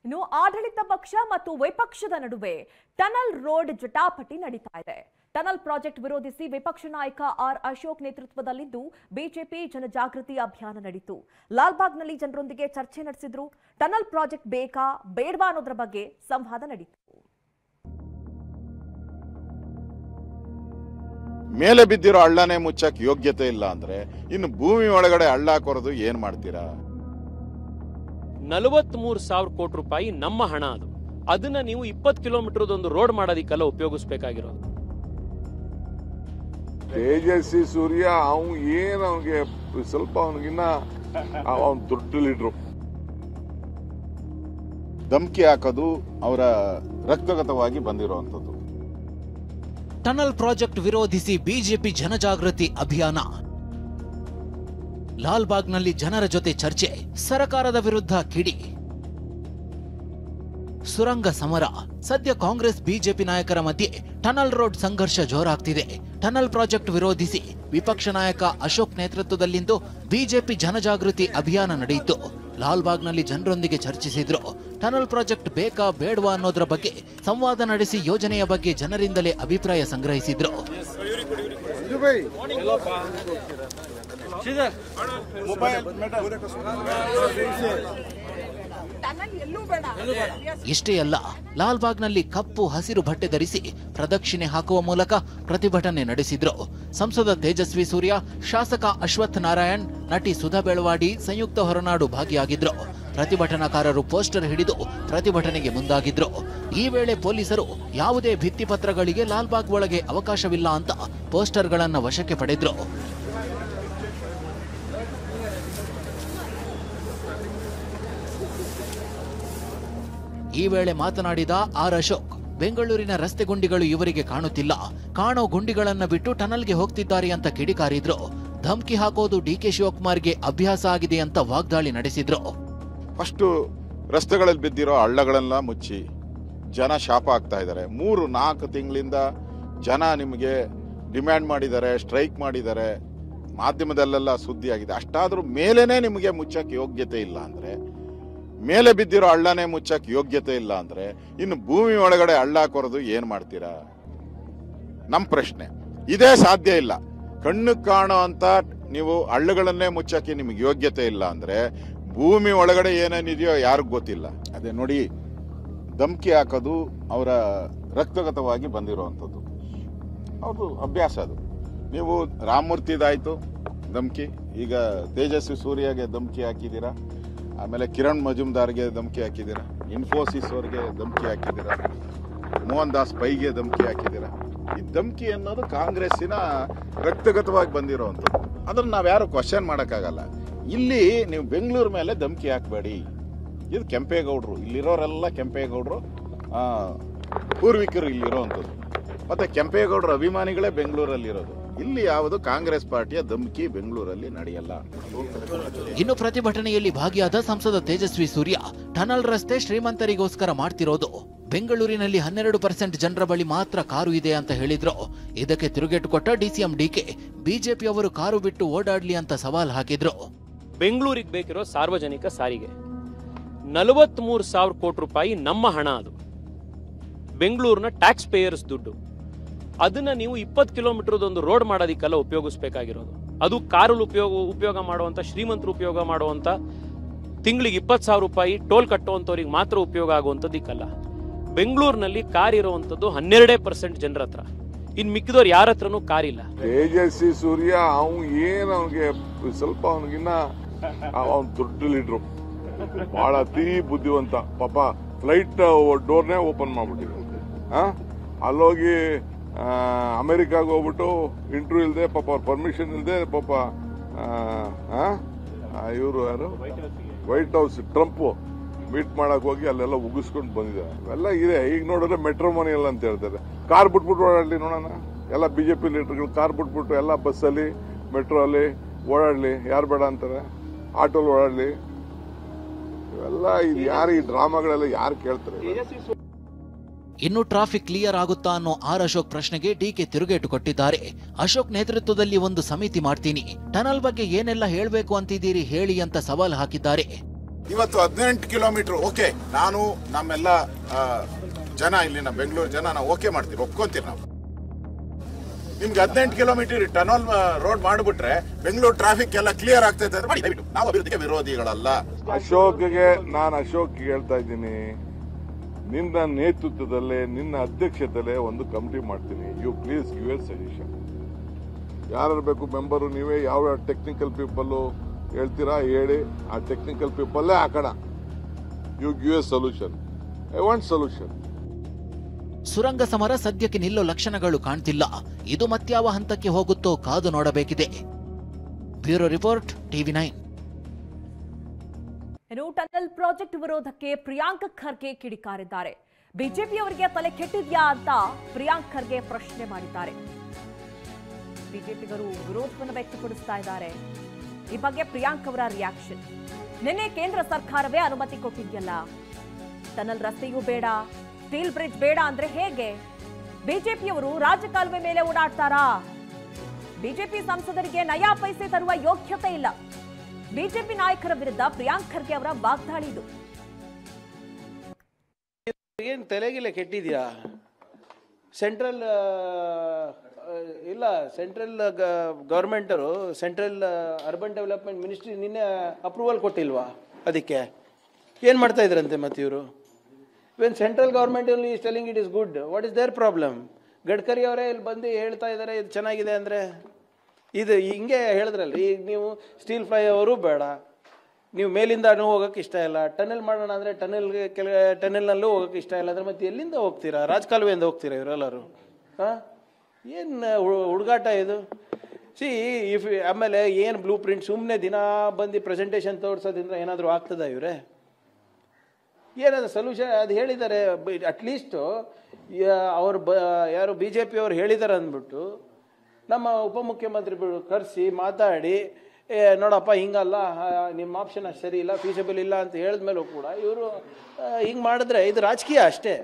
ಇನ್ನು ಆಡಳಿತ ಪಕ್ಷ ಮತ್ತು ವಿಪಕ್ಷದ ನಡುವೆ ಟನಲ್ ರೋಡ್ ಜಟಾಪಟಿ ನಡೀತಾ ಇದೆ. ಟನಲ್ ಪ್ರಾಜೆಕ್ಟ್ ವಿರೋಧಿಸಿ ವಿಪಕ್ಷ ನಾಯಕ ಆರ್ ಅಶೋಕ್ ನೇತೃತ್ವದಲ್ಲಿದ್ದು ಬಿಜೆಪಿ ಜನಜಾಗೃತಿ ಅಭಿಯಾನ ನಡೆಯಿತು. ಲಾಲ್ಬಾಗ್ನಲ್ಲಿ ಜನರೊಂದಿಗೆ ಚರ್ಚೆ ನಡೆಸಿದ್ರು. ಟನಲ್ ಪ್ರಾಜೆಕ್ಟ್ ಬೇಕಾ ಬೇಡವಾ ಅನ್ನೋದರ ಬಗ್ಗೆ ಸಂವಾದ ನಡೆಯಿತು. ಮೇಲೆ ಬಿದ್ದಿರೋ ಹಳ್ಳನೇ ಮುಚ್ಚಕ್ಕೆ ಯೋಗ್ಯತೆ ಇಲ್ಲ ಅಂದ್ರೆ ಇನ್ನು ಭೂಮಿ ಒಳಗಡೆ ಹಳ್ಳ ಕೊರೆದು ಏನ್ ಮಾಡ್ತೀರಾ? 43,000 ಕೋಟಿ ರೂಪಾಯಿ ನಮ್ಮ ಹಣ. ಅದನ್ನ ನೀವು 20 ಕಿಲೋಮೀಟರ್ ಒಂದು ರೋಡ್ ಮಾಡೋದಿಕ್ಕೆಲ್ಲ ಉಪಯೋಗಿಸಬೇಕಾಗಿರೋದು. ತೇಜಸ್ವಿ ಸೂರ್ಯ ಅವನಿಗೆ ಸ್ವಲ್ಪ ಅವನಿಗಿನ್ನ ದೊಡ್ಡ ಲೀಡ್ರು. ಧಮಕಿ ಹಾಕೋದು ಅವರ ರಕ್ತಗತವಾಗಿ ಬಂದಿರುವಂತದ್ದು. ಟನಲ್ ಪ್ರಾಜೆಕ್ಟ್ ವಿರೋಧಿಸಿ ಬಿಜೆಪಿ ಜನಜಾಗೃತಿ ಅಭಿಯಾನ. ಲಾಲ್ಬಾಗ್ನಲ್ಲಿ ಜನರ ಜೊತೆ ಚರ್ಚೆ, ಸರ್ಕಾರದ ವಿರುದ್ಧ ಕಿಡಿ, ಸುರಂಗ ಸಮರ. ಸದ್ಯ ಕಾಂಗ್ರೆಸ್ ಬಿಜೆಪಿ ನಾಯಕರ ಮಧ್ಯೆ ಟನಲ್ ರೋಡ್ ಸಂಘರ್ಷ ಜೋರಾಗ್ತಿದೆ. ಟನಲ್ ಪ್ರಾಜೆಕ್ಟ್ ವಿರೋಧಿಸಿ ವಿಪಕ್ಷ ನಾಯಕ ಅಶೋಕ್ ನೇತೃತ್ವದಲ್ಲಿಂದು ಬಿಜೆಪಿ ಜನಜಾಗೃತಿ ಅಭಿಯಾನ ನಡೆಯಿತು. ಲಾಲ್ಬಾಗ್ನಲ್ಲಿ ಜನರೊಂದಿಗೆ ಚರ್ಚಿಸಿದ್ರು. ಟನಲ್ ಪ್ರಾಜೆಕ್ಟ್ ಬೇಕಾ ಬೇಡವಾ ಅನ್ನೋದರ ಬಗ್ಗೆ ಸಂವಾದ ನಡೆಸಿ ಯೋಜನೆಯ ಬಗ್ಗೆ ಜನರಿಂದಲೇ ಅಭಿಪ್ರಾಯ ಸಂಗ್ರಹಿಸಿದ್ರು. ಇಷ್ಟೇ ಅಲ್ಲ, ಲಾಲ್ಬಾಗ್ನಲ್ಲಿ ಕಪ್ಪು ಹಸಿರು ಬಟ್ಟೆ ಧರಿಸಿ ಪ್ರದಕ್ಷಿಣೆ ಹಾಕುವ ಮೂಲಕ ಪ್ರತಿಭಟನೆ ನಡೆಸಿದ್ರು. ಸಂಸದ ತೇಜಸ್ವಿ ಸೂರ್ಯ, ಶಾಸಕ ಅಶ್ವಥ್ ನಾರಾಯಣ್, ನಟಿ ಸುಧಾ ಬೆಳವಾಡಿ ಸಂಯುಕ್ತ ಹೊರನಾಡು ಭಾಗಿಯಾಗಿದ್ರು. ಪ್ರತಿಭಟನಾಕಾರರು ಪೋಸ್ಟರ್ ಹಿಡಿದು ಪ್ರತಿಭಟನೆಗೆ ಮುಂದಾಗಿದ್ರು. ಈ ವೇಳೆ ಪೊಲೀಸರು ಯಾವುದೇ ಭಿತ್ತಿಪತ್ರಗಳಿಗೆ ಲಾಲ್ಬಾಗ್ ಒಳಗೆ ಅವಕಾಶವಿಲ್ಲ ಅಂತ ಪೋಸ್ಟರ್ಗಳನ್ನು ವಶಕ್ಕೆ ಪಡೆದ್ರು. ಈ ವೇಳೆ ಮಾತನಾಡಿದ ಆರ್ ಅಶೋಕ್, ಬೆಂಗಳೂರಿನ ರಸ್ತೆ ಗುಂಡಿಗಳು ಇವರಿಗೆ ಕಾಣುತ್ತಿಲ್ಲ, ಕಾಣೋ ಗುಂಡಿಗಳನ್ನ ಬಿಟ್ಟು ಟನಲ್ಗೆ ಹೋಗ್ತಿದ್ದಾರೆ ಅಂತ ಕಿಡಿಕಾರಿದ್ರು. ಧಮಕಿ ಹಾಕೋದು ಡಿಕೆ ಶಿವಕುಮಾರ್ಗೆ ಅಭ್ಯಾಸ ಆಗಿದೆ ಅಂತ ವಾಗ್ದಾಳಿ ನಡೆಸಿದ್ರು. ಫಸ್ಟ್ ರಸ್ತೆಗಳಲ್ಲಿ ಬಿದ್ದಿರೋ ಹಳ್ಳಗಳೆಲ್ಲ ಮುಚ್ಚಿ ಜನ ಶಾಪ ಆಗ್ತಾ ಇದ್ದಾರೆ. 3-4 ತಿಂಗಳಿಂದ ಜನ ನಿಮಗೆ ಡಿಮ್ಯಾಂಡ್ ಮಾಡಿದ್ದಾರೆ, ಸ್ಟ್ರೈಕ್ ಮಾಡಿದ್ದಾರೆ, ಮಾಧ್ಯಮದಲ್ಲೆಲ್ಲ ಸುದ್ದಿ ಆಗಿದೆ. ಅಷ್ಟಾದ್ರೂ ಮೇಲೇನೆ ನಿಮಗೆ ಮುಚ್ಚಕ್ಕೆ ಯೋಗ್ಯತೆ ಇಲ್ಲ ಅಂದ್ರೆ, ಮೇಲೆ ಬಿದ್ದಿರೋ ಹಳ್ಳನೇ ಮುಚ್ಚಕ್ಕೆ ಯೋಗ್ಯತೆ ಇಲ್ಲ ಅಂದ್ರೆ ಇನ್ನು ಭೂಮಿ ಒಳಗಡೆ ಹಳ್ಳ ಕೊರೆದು ಏನ್ ಮಾಡ್ತೀರಾ? ನಮ್ ಪ್ರಶ್ನೆ ಇದೇ. ಸಾಧ್ಯ ಇಲ್ಲ. ಕಣ್ಣು ಕಾಣೋ ಅಂತ ನೀವು ಹಳ್ಳಗಳನ್ನೇ ಮುಚ್ಚಕ್ಕೆ ನಿಮ್ಗೆ ಯೋಗ್ಯತೆ ಇಲ್ಲ ಅಂದ್ರೆ ಭೂಮಿ ಒಳಗಡೆ ಏನೇನಿದೆಯೋ ಯಾರಿಗೂ ಗೊತ್ತಿಲ್ಲ. ಅದೇ ನೋಡಿ, ಧಮಕಿ ಹಾಕೋದು ಅವರ ರಕ್ತಗತವಾಗಿ ಬಂದಿರುವಂಥದ್ದು, ಅವ್ರದ್ದು ಅಭ್ಯಾಸ ಅದು. ನೀವು ರಾಮಮೂರ್ತಿದಾಯ್ತು ಧಮಕಿ, ಈಗ ತೇಜಸ್ವಿ ಸೂರ್ಯಗೆ ಧಮಕಿ ಹಾಕಿದ್ದೀರಾ, ಆಮೇಲೆ ಕಿರಣ್ ಮಜುಮ್ದಾರ್ಗೆ ಧಮಕಿ ಹಾಕಿದ್ದೀರಾ, ಇನ್ಫೋಸಿಸ್ ಅವ್ರಿಗೆ ಧಮಕಿ ಹಾಕಿದ್ದೀರಾ, ಮೋಹನ್ ದಾಸ್ ಪೈಗೆ ಧಮಕಿ ಹಾಕಿದ್ದೀರಾ. ಈ ಧಮಕಿ ಅನ್ನೋದು ಕಾಂಗ್ರೆಸ್ಸಿನ ರಕ್ತಗತವಾಗಿ ಬಂದಿರೋವಂಥದ್ದು. ಅದನ್ನ ನಾವ್ಯಾರು ಕ್ವಶನ್ ಮಾಡೋಕ್ಕಾಗಲ್ಲ. ಇಲ್ಲಿ ನೀವು ಬೆಂಗಳೂರು ಮೇಲೆ ಧಮಕಿ ಹಾಕಬೇಡಿ. ಇದು ಕೆಂಪೇಗೌಡರು, ಇಲ್ಲಿರೋರೆಲ್ಲ ಕೆಂಪೇಗೌಡರು ಪೂರ್ವಿಕರು ಇಲ್ಲಿರೋವಂಥದ್ದು. ಮತ್ತೆ ಕೆಂಪೇಗೌಡರ ಅಭಿಮಾನಿಗಳೇ ಬೆಂಗಳೂರಲ್ಲಿರೋದು. ಇಲ್ಲಿ ಯಾವುದು ಕಾಂಗ್ರೆಸ್ ಪಾರ್ಟಿಯ ಧಮಕಿ ಬೆಂಗಳೂರಲ್ಲಿ ನಡೆಯಲ್ಲ. ಇನ್ನು ಪ್ರತಿಭಟನೆಯಲ್ಲಿ ಭಾಗಿಯಾದ ಸಂಸದ ತೇಜಸ್ವಿ ಸೂರ್ಯ, ಟನಲ್ ರಸ್ತೆ ಶ್ರೀಮಂತರಿಗೋಸ್ಕರ ಮಾಡ್ತಿರೋದು, ಬೆಂಗಳೂರಿನಲ್ಲಿ 12% ಜನರ ಬಳಿ ಮಾತ್ರ ಕಾರು ಇದೆ ಅಂತ ಹೇಳಿದ್ರು. ಇದಕ್ಕೆ ತಿರುಗೇಟು ಕೊಟ್ಟ ಡಿಸಿಎಂ ಡಿಕೆ, ಬಿಜೆಪಿ ಅವರು ಕಾರು ಬಿಟ್ಟು ಓಡಾಡ್ಲಿ ಅಂತ ಸವಾಲ್ ಹಾಕಿದ್ರು. ಬೆಂಗಳೂರಿಗೆ ಬೇಕಿರೋ ಸಾರ್ವಜನಿಕ ಸಾರಿಗೆ 43,000 ಕೋಟಿ ರೂಪಾಯಿ ನಮ್ಮ ಹಣ. ಬೆಂಗಳೂರಿನ ಟ್ಯಾಕ್ಸ್ ಪೇಯರ್ಸ್ ದುಡ್ಡು. ಅದನ್ನ ನೀವು 20 ಕಿಲೋಮೀಟರ್ ಒಂದು ರೋಡ್ ಮಾಡೋದಿಕ್ಕೆಲ್ಲ ಉಪಯೋಗಿಸಬೇಕಾಗಿರೋದು. ಅದು ಕಾರಲ್ಲಿ ಉಪಯೋಗ ಮಾಡುವಂತ ಶ್ರೀಮಂತರು ಉಪಯೋಗ ಮಾಡುವಂತ ತಿಂಗಳಿಗೆ 20,000 ರೂಪಾಯಿ ಟೋಲ್ ಕಟ್ಟುವಂತವ್ರಿಗೆ ಮಾತ್ರ ಉಪಯೋಗ ಆಗುವಂತದ್ದಕ್ಕಲ್ಲ. ಬೆಂಗಳೂರಿನಲ್ಲಿ ಕಾರ್ ಇರುವಂತದ್ದು 12% ಜನರ ಹತ್ರ. ಇನ್ ಮಿಕ್ಕಿದವ್ರು ಯಾರ ಹತ್ರನೂ ಕಾರ್ ಇಲ್ಲ. ತೇಜಸ್ವಿ ಸೂರ್ಯ ಅವನಿಗೆ ಸ್ವಲ್ಪ ಅವನಿಗಿನ್ನ ದೊಡ್ಡ ಲೀಡ್ರು, ಬಹಳ ಅತಿ ಬುದ್ಧಿವಂತ. ಪಾಪ ಫ್ಲೈಟ್ ಡೋರ್ನೇ ಓಪನ್ ಮಾಡ್ಬಿಟ್ಟಿದ್ರು. ಅಲ್ಲೋಗಿ ಅಮೆರಿಕಾಗ ಹೋಗ್ಬಿಟ್ಟು ಇಂಟರ್ವ್ಯೂ ಇಲ್ಲದೆ, ಪಾಪ ಅವ್ರ ಪರ್ಮಿಷನ್ ಇಲ್ಲದೆ, ಪಾಪ ಇವರು ಯಾರು ವೈಟ್ ಹೌಸ್ ಟ್ರಂಪ್ ಮೀಟ್ ಮಾಡಕ್ ಹೋಗಿ ಅಲ್ಲೆಲ್ಲ ಉಗಿಸ್ಕೊಂಡು ಬಂದಿದ್ದಾರೆ. ಅವೆಲ್ಲ ಇದೆ. ಈಗ ನೋಡಿದ್ರೆ ಮೆಟ್ರೋ ಮನಿ ಎಲ್ಲ ಅಂತ ಹೇಳ್ತಾರೆ. ಕಾರ್ ಬಿಟ್ಬಿಟ್ಟು ಓಡಾಡ್ಲಿ ನೋಡೋಣ. ಎಲ್ಲ ಬಿಜೆಪಿ ಲೀಡರ್ಗಳು ಕಾರ್ ಬಿಟ್ಬಿಟ್ಟು ಎಲ್ಲ ಬಸ್ಸಲ್ಲಿ ಮೆಟ್ರೋ ಅಲ್ಲಿ ಓಡಾಡ್ಲಿ, ಯಾರು ಬೇಡ ಅಂತಾರೆ, ಆಟೋಲ್ಲಿ ಓಡಾಡ್ಲಿ. ಇವೆಲ್ಲ ಇದು ಯಾರು ಈ ಡ್ರಾಮಾಗಳೆಲ್ಲ ಯಾರು ಕೇಳ್ತಾರೆ? ಇನ್ನು ಟ್ರಾಫಿಕ್ ಕ್ಲಿಯರ್ ಆಗುತ್ತಾ ಅನ್ನೋ ಆರ್ ಅಶೋಕ್ ಪ್ರಶ್ನೆಗೆ ಡಿಕೆ ತಿರುಗೇಟು ಕೊಟ್ಟಿದ್ದಾರೆ. ಅಶೋಕ್ ನೇತೃತ್ವದಲ್ಲಿ ಒಂದು ಸಮಿತಿ ಮಾಡ್ತೀನಿ, ಟನಲ್ ಬಗ್ಗೆ ಏನೆಲ್ಲ ಹೇಳಬೇಕು ಅಂತಿದ್ದೀರಿ ಹೇಳಿ ಅಂತ ಸವಾಲ್ ಹಾಕಿದ್ದಾರೆ. ಇವತ್ತು 18 ಕಿಲೋಮೀಟರ್ ಓಕೆ, ನಾನು ನಮ್ಮೆಲ್ಲ ಜನ ಇಲ್ಲಿನ ಬೆಂಗಳೂರು ಜನ ನಾವು ಓಕೆ ಮಾಡ್ತೀವಿ, ಒಪ್ಕೊಂತೀವಿ ನಾವು. ನಿಮ್ಗೆ 18 ಕಿಲೋಮೀಟರ್ ಟನಲ್ ರೋಡ್ ಮಾಡಿಬಿಟ್ರೆ ಬೆಂಗಳೂರು ಟ್ರಾಫಿಕ್ ಎಲ್ಲ ಕ್ಲಿಯರ್ ಆಗ್ತೈತೆ ಅಂತ ಮಾಡಿ. ದಯವಿಟ್ಟು ನಾವು ಅಭಿವೃದ್ಧಿಗೆ ವಿರೋಧಿಗಳಲ್ಲ. ಅಶೋಕ್ಗೆ ನಾನು ಹೇಳ್ತಾ ಇದ್ದೀನಿ, ನಿನ್ನ ನೇತೃತ್ವದಲ್ಲೇ ನಿನ್ನ ಅಧ್ಯಕ್ಷತೆಯಲ್ಲೇ ಒಂದು ಕಮಿಟಿ ಮಾಡ್ತೀನಿ. You please give a suggestion. ಯಾರು ಬೇಕು ಮೆಂಬರು, ನೀವೇ ಯಾವ ಟೆಕ್ನಿಕಲ್ ಪೀಪಲ್ಲು ಹೇಳ್ತೀರಾ ಹೇಳಿ, ಆ ಟೆಕ್ನಿಕಲ್ ಪೀಪಲ್ಲೇ ಹಾಕೋಣ. You give a solution. I want solution. ಸುರಂಗ ಸಮರ ಸದ್ಯಕ್ಕೆ ನಿಲ್ಲೋ ಲಕ್ಷಣಗಳು ಕಾಣ್ತಿಲ್ಲ. ಇದು ಮತ್ಯಾವ ಹಂತಕ್ಕೆ ಹೋಗುತ್ತೋ ಕಾದು ನೋಡಬೇಕಿದೆ. Bureau report, TV9. ಇನ್ನು ಟನಲ್ ಪ್ರಾಜೆಕ್ಟ್ ವಿರೋಧಕ್ಕೆ ಪ್ರಿಯಾಂಕ್ ಖರ್ಗೆ ಕಿಡಿಕಾರಿದ್ದಾರೆ. ಬಿಜೆಪಿಯವರಿಗೆ ತಲೆ ಕೆಟ್ಟಿದ್ಯಾ ಅಂತ ಪ್ರಿಯಾಂಕ್ ಖರ್ಗೆ ಪ್ರಶ್ನೆ ಮಾಡಿದ್ದಾರೆ. ಬಿಜೆಪಿಗರು ವಿರೋಧವನ್ನು ವ್ಯಕ್ತಪಡಿಸ್ತಾ ಇದ್ದಾರೆ. ಈ ಬಗ್ಗೆ ಪ್ರಿಯಾಂಕ್ ಅವರ ರಿಯಾಕ್ಷನ್. ನಿನ್ನೆ ಕೇಂದ್ರ ಸರ್ಕಾರವೇ ಅನುಮತಿ ಕೊಟ್ಟಿದ್ಯಲ್ಲ, ಟನಲ್ ರಸ್ತೆಯೂ ಬೇಡ, ಸ್ಟೀಲ್ ಬ್ರಿಡ್ಜ್ ಬೇಡ ಅಂದ್ರೆ ಹೇಗೆ? ಬಿಜೆಪಿಯವರು ರಾಜಕಾಲುವೆ ಮೇಲೆ ಓಡಾಡ್ತಾರಾ? ಬಿಜೆಪಿ ಸಂಸದರಿಗೆ ನಯಾ ಪೈಸೆ ತರುವ ಯೋಗ್ಯತೆ ಇಲ್ಲ. ಬಿಜೆಪಿ ನಾಯಕರ ವಿರುದ್ಧ ಪ್ರಿಯಾಂಕ್ ಖರ್ಗೆ ಅವರ ವಾಗ್ದಾಳಿ ಇದು. ಏನು ತಲೆಗಿಲ್ಲ ಕೆಟ್ಟಿದ್ಯಾ? ಸೆಂಟ್ರಲ್ ಇಲ್ಲ, ಸೆಂಟ್ರಲ್ ಗವರ್ಮೆಂಟರು ಸೆಂಟ್ರಲ್ ಅರ್ಬನ್ ಡೆವಲಪ್ಮೆಂಟ್ ಮಿನಿಸ್ಟ್ರಿ ನಿನ್ನೆ ಅಪ್ರೂವಲ್ ಕೊಟ್ಟಿಲ್ವಾ? ಅದಕ್ಕೆ ಏನು ಮಾಡ್ತಾ ಇದ್ರಂತೆ ಮತ್ತೆ ಇವರು? When central government only is telling it is good, what is their problem? Gadkari ಅವರೇ ಇಲ್ಲಿ ಬಂದು ಹೇಳ್ತಾ ಇದ್ದಾರೆ ಇದು ಚೆನ್ನಾಗಿದೆ ಅಂದರೆ. ಇದು ಹಿಂಗೆ ಹೇಳಿದ್ರಲ್ರಿ, ಈಗ ನೀವು ಸ್ಟೀಲ್ ಫ್ಲೈ ಅವರು ಬೇಡ, ನೀವು ಮೇಲಿಂದ ಹೋಗೋಕೆ ಇಷ್ಟ ಇಲ್ಲ, ಟನೆಲ್ ಮಾಡೋಣ ಅಂದರೆ ಟನೆಲ್ನಲ್ಲೂ ಹೋಗೋಕೆ ಇಷ್ಟ ಇಲ್ಲ ಅಂದರೆ ಮತ್ತೆ ಎಲ್ಲಿಂದ ಹೋಗ್ತೀರಾ? ರಾಜಕಾಲುವೆಯಿಂದ ಹೋಗ್ತೀರಾ ಇವರೆಲ್ಲರೂ? ಹಾಂ, ಏನು ಹುಡುಗಾಟ ಇದು? ಇಫ್ ಆಮೇಲೆ ಏನು ಬ್ಲೂ ಪ್ರಿಂಟ್ ಸುಮ್ಮನೆ ದಿನ ಬಂದು ಪ್ರೆಸೆಂಟೇಷನ್ ತೋರಿಸೋದ್ರಿಂದ ಏನಾದರೂ ಆಗ್ತದ ಇವರೇ? ಏನಾದ್ರು ಸೊಲ್ಯೂಷನ್ ಅದು ಹೇಳಿದ್ದಾರೆ. ಅಟ್ಲೀಸ್ಟು ಅವರು ಯಾರು BJP ಅವ್ರು ಹೇಳಿದ್ದಾರೆ ಅಂದ್ಬಿಟ್ಟು ನಮ್ಮ ಉಪಮುಖ್ಯಮಂತ್ರಿಗಳು ಕರೆಸಿ ಮಾತಾಡಿ, ನೋಡಪ್ಪ ಹಿಂಗಲ್ಲ, ನಿಮ್ಮ ಆಪ್ಷನ್ ಅಷ್ಟು ಸರಿ ಇಲ್ಲ, ಫೀಸಿಬಲ್ ಇಲ್ಲ ಅಂತ ಹೇಳಿದ್ಮೇಲೂ ಕೂಡ ಇವರು ಹಿಂಗೆ ಮಾಡಿದ್ರೆ ಇದು ರಾಜಕೀಯ ಅಷ್ಟೇ.